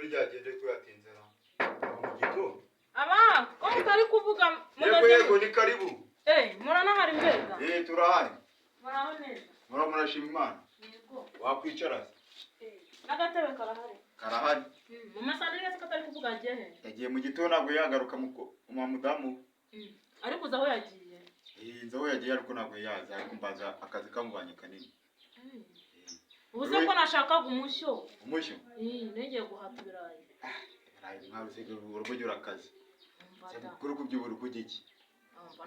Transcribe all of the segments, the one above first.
ishuri ryagende ko yatinzera mu gitondo aba ko mutari kuvuga yego ni karibu murana hari mbega turahari muraho neza murashima Imana yego wakwicara nagatebe karahari mu masandire se katari kuvuga yagiye mu gitondo ntabwo yagaruka mu mudamu ariko uzaho yagiye nzaho yagiye ariko ntabwo yaza ariko mbaza akazi kamubanye kanini ubuze ko nashakaga umushyo nengeye guhata ibirayi nkawe usige urugero akazi kuri kubyibura kugiki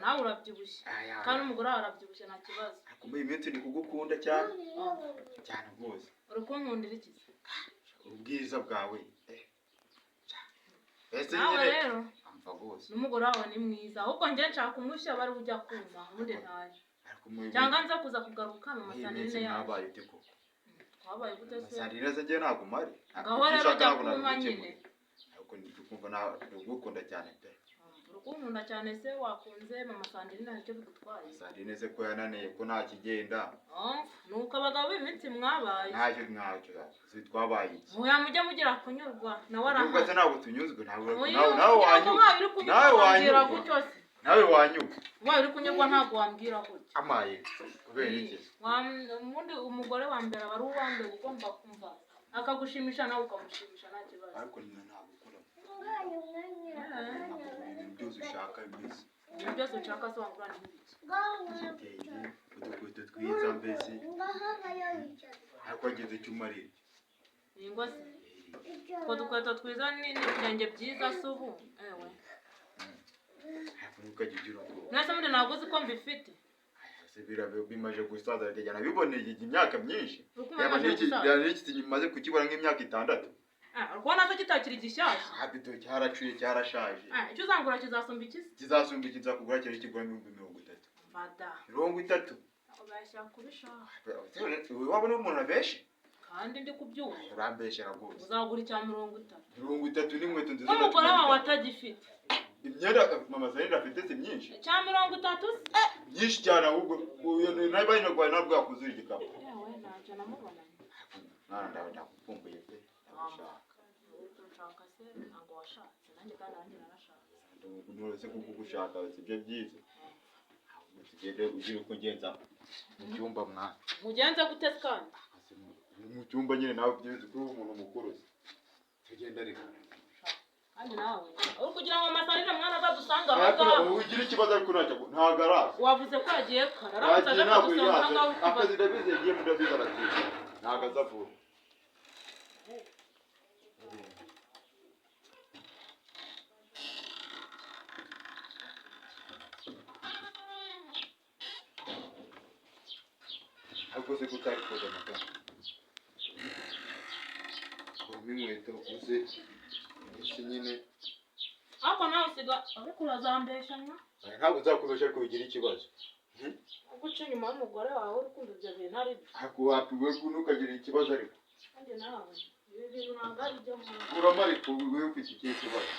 nawe urabyibushye kandi umugore arabyibushye nta kibazo akumbuye iminsi ni kugukunda cyane cyane rwose urukunkundira iki ubwiza bwawe nawe rero amva rwose n'umugore wawe ni mwiza ahubwo njye nshaka umushyo bari ujya kumva ubundi ntaje cyangwa nza kuza kugaruka mu masanire yawe wabaye gute se masanire ze ngiye ntabwo mari ngaho rero ujya kumva nyine ariko ndikumva na ugukunda cyane pe urukunkunda cyane se wakunze mama Sandrine ntacyo bigutwaye Sandrine se ko yananiye ko nta kigenda nuko abagabo b'iminsi mwabaye ntacyo twabaye iki muya mujya mugira kunyurwa nawe araha ubwo se ntabwo tunyuzwe nawe wanyuka wawe uri kunyurwa ntabwo wambwira gutya amaye kubera iki ubundi umugore wa mbere aba ari uwa mbere ugomba kumva akagushimisha nawe ukamushimisha nta kibazo ariko nyina ntabwo ukora byose ushaka mbese byose ushaka se wangura n'ibiki udukweto twiza mbese ariko ageze icyo umarira ingwa se ko dukweto twiza n'ibirenge byiza se ubu ewe ariko ntukagira ubwoba mwese muri ntabwo uzi ko mbifite bimaje gusaza rikajyana biboneye imyaka myinshi yaba n'iki kimaze kukibona nk'imyaka 6 urabona ko kitakiri gishyashya habito cyaracuye cyarashaje icyo uzangura kizasumba iki kizasumba iki nzakugura cyari kigura 30 bada 30 ubashya kubishaka wabona umuntu abeshe kandi ndi kubyumva urambeshera rwose uzagura icya 30 n'inkweto nziza umugore wawe atagifite imyenda mama Sandrine afite si myinshi cya 30 myinshi cyane ahubwo uyu nabaye nagwaye nabwo yakuzura igikapu yewe ntacyo namubona ndakumbuye pe nshaka se ntabwo washatse nanjye kandi narashatse nturetse kuko gushaka sibyo byiza ahubwo tugende ugira uko ngenza mu cyumba mwana mugenze gute kandi mu cyumba nyine nawe byiza kuri umuntu mukuru tugenda reka kandi nawe uri kugira ngo Sandrine mwana azadusanga aho ugira ikibazo ariko ntago araza wavuze ko yagiye karara azaje kudusanga aho akazi ndabize yagiye muri ndabize aratiza ntago azavuga ariko se kutari koza mata inkweto uze isi nyine ako nawe usiga ariko urazambeshanya ntabwo uzakubesha ariko bigira ikibazo guca inyuma y'umugore wawe uri kumva ibyo bintu ari ako wapiwe ntukagira ikibazo ariko kandi nawe ibi bintu ntabwo ari byo urama ariko wewe ufite ikihe kibazo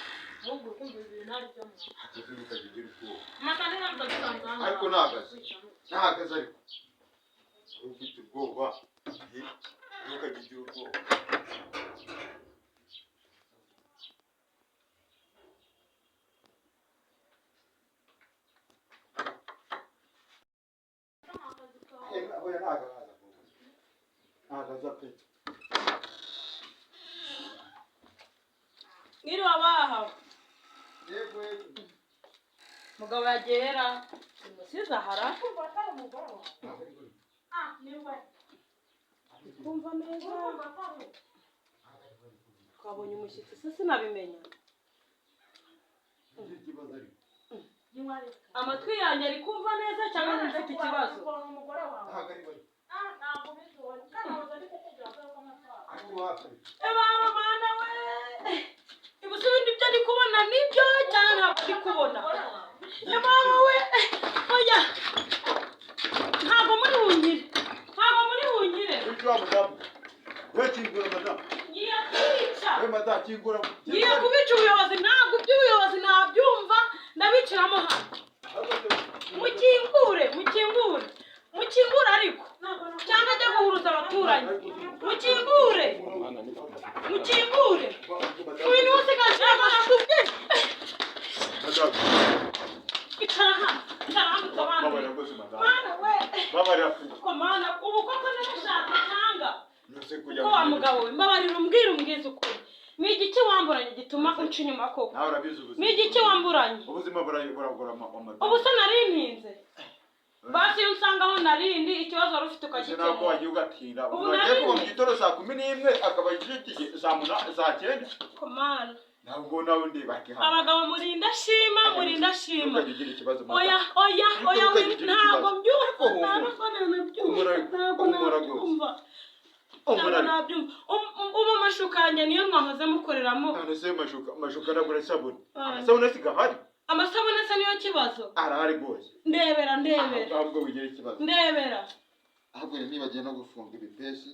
ahubwo ukumva ibintu ari byo ako ntukagira ubwoba Sandrine ntabwo ariko ntagaze ariko ufite ubwoba ntukagira ubwoba Ngiri wabaha mugabo yagera umusiza harakumva atari umugabo niwe kumva neza kabonye umushyitsi se sinabimenya amatwi yanjye ari kumva neza cyangwa nifite ikibazo baba bana we ibisubizo ibyo ndi kubona nibyo cyane ntabwo ndi kubona baba we oya ntabwo muri bunyire ngiye kubica ubuyobozi ntabwo iby'ubuyobozi nabyumva ndabiciramo hano mukingure ariko cyangwa ajya guhuruza abaturanyi mukingure nkubwiza ukuri ni igiki wamburanye gituma unca inyuma koko nawe urabizi ubuzima ni igiki wamburanye ubuzima buragora mama ubu se narintinze basi iyo usanga aho narindi ikibazo wari ufite ukagikemura ntabwo wagiye ugatinda unagiye kuba mu gitondo saa 11 akaba yishyigiye saa 9 komana ntabwo nawe ndibake hano abagabo murinda shima oya ntabwo ubu amashuka yanjye niyo mwahoze mukoreramo none se mashuka nagura sabune amasabune sigahari amasabune se niyo kibazo arahari rwose ndebera ahubwo wigira ikibazo ndebera ahubwo nibagiye no gufunga ibipesi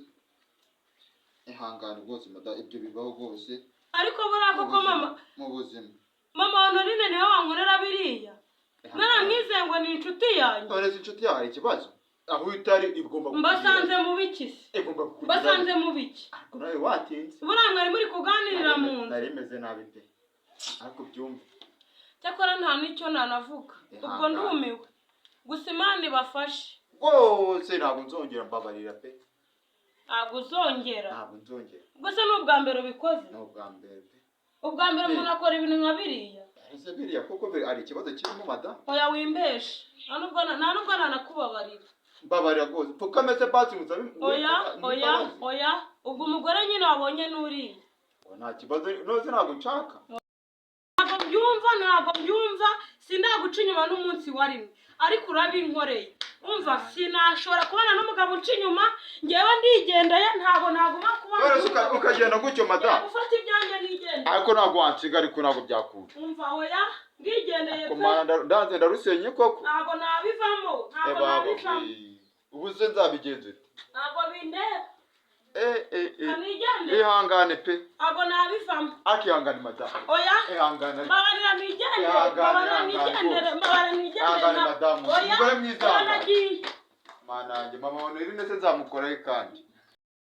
ihangane rwose mada ibyo bibaho rwose ariko buriya koko mama mu buzima mama Honorine niwe wankorera biriya naramwizeye ngo ni inshuti yanjye none se inshuti yawe hari ikibazo aho utari igomba mbasanze mu biki se mbasanze mu biki nawe watinze buriya mwari muri kuganirira mu nzu nari meze nabi pe ariko byumva cyakora nta n'icyo nanavuga ubwo ndumiwe gusa Imana ibafashe rwose ntabwo nzongera mbabarira pe ntabwo uzongera gusa ni ubwa mbere ubikoze ni ubwa mbere pe ubwa mbere umuntu akora ibintu nka biriya ese biriya kuko ari ikibazo kirimo madamu oya wimbeshe nta nubwo nanakubabarira mbabarira rwose pfukameze basi musabe oya ubwo umugore nyine wabonye n'uriya nta kibazo nose ntabwo nshaka ntabwo mbyumva sindaguca inyuma n'umunsi wa rimwe ariko urabinkoreye umva sinashobora kubana n'umugabo uca inyuma ngewe ndigendeye ntabwo naguma kubana ukagenda gutyo madamu ufata ibyanjye nigende ariko ntabwo wansiga ariko ntabwo byakunda umva oya ndigendeye pe ndanze ndarusenye koko ntabwo nabivamo ubu se nzabigenza ute ntabwo bindeba ihangane pe ntabwo nabivamo akihangane madamu oya ihangane mbabarira nigendere madamu umugore mwiza mana yanjye mama Honorine se nzamukoraho kandi